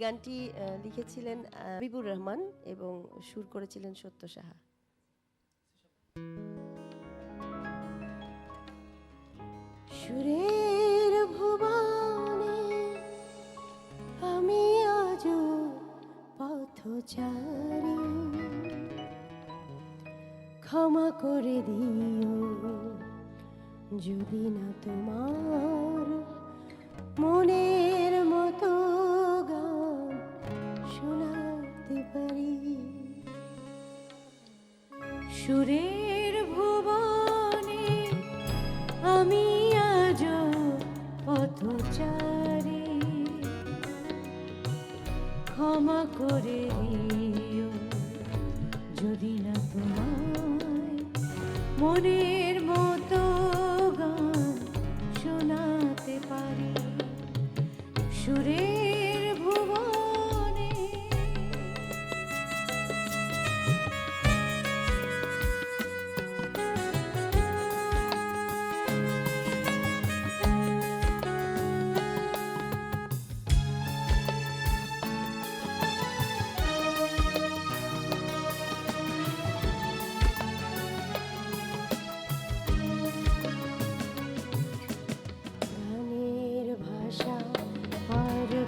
গানটি লিখেছিলেন হাবিবুর রহমান এবং সুর করেছিলেন সত্য সাহা। সুরের ভুবনে আমি আজ পথচারী, ক্ষমা করে দিও যদি না তোমার মনের মতো গান শোনাতে পারি। সুরের ভুবনে আমি আজ পথচারী, ক্ষমা করে দিও যদি না তোমায় মনের মতো গান শোনাতে পারি। সুরের ভুবনে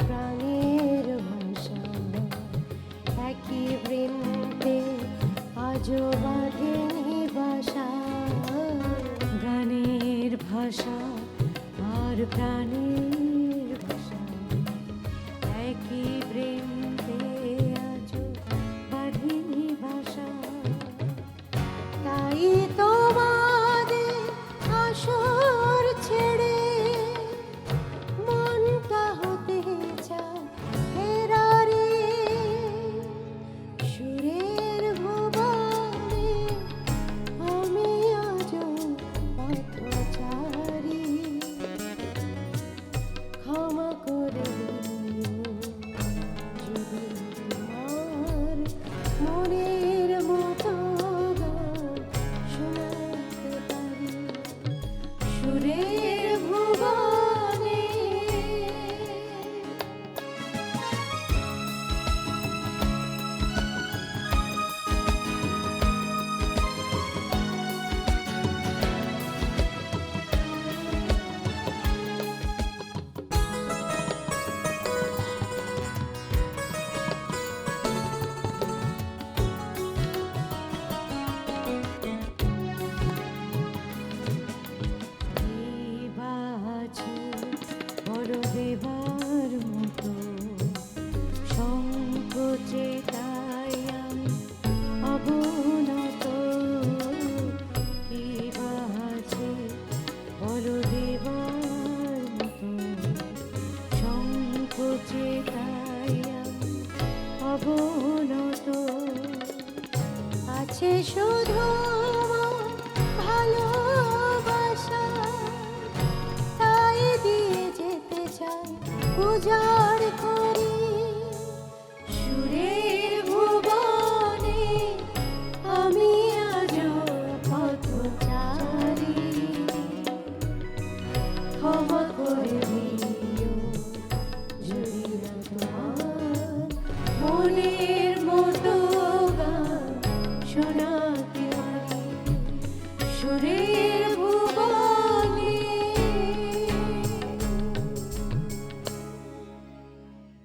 প্রাণের ভাষা একই বৃন্দে আজও বাঁধেনি বাসা। গানের ভাষা আর প্রাণের ভাষা একই বৃন্দে আজও বাঁধেনি বাসা। তাই তোমাদের আসর ছেড়ে দেবার মতো সংকোচে তাই আমি অবনত। কি বাজে বলো দেবার মতো সংকোচে তাই আমি অবনত। আছে শুধু ভালোবাসা, তাই দিয়ে যেতে চাই বুঝা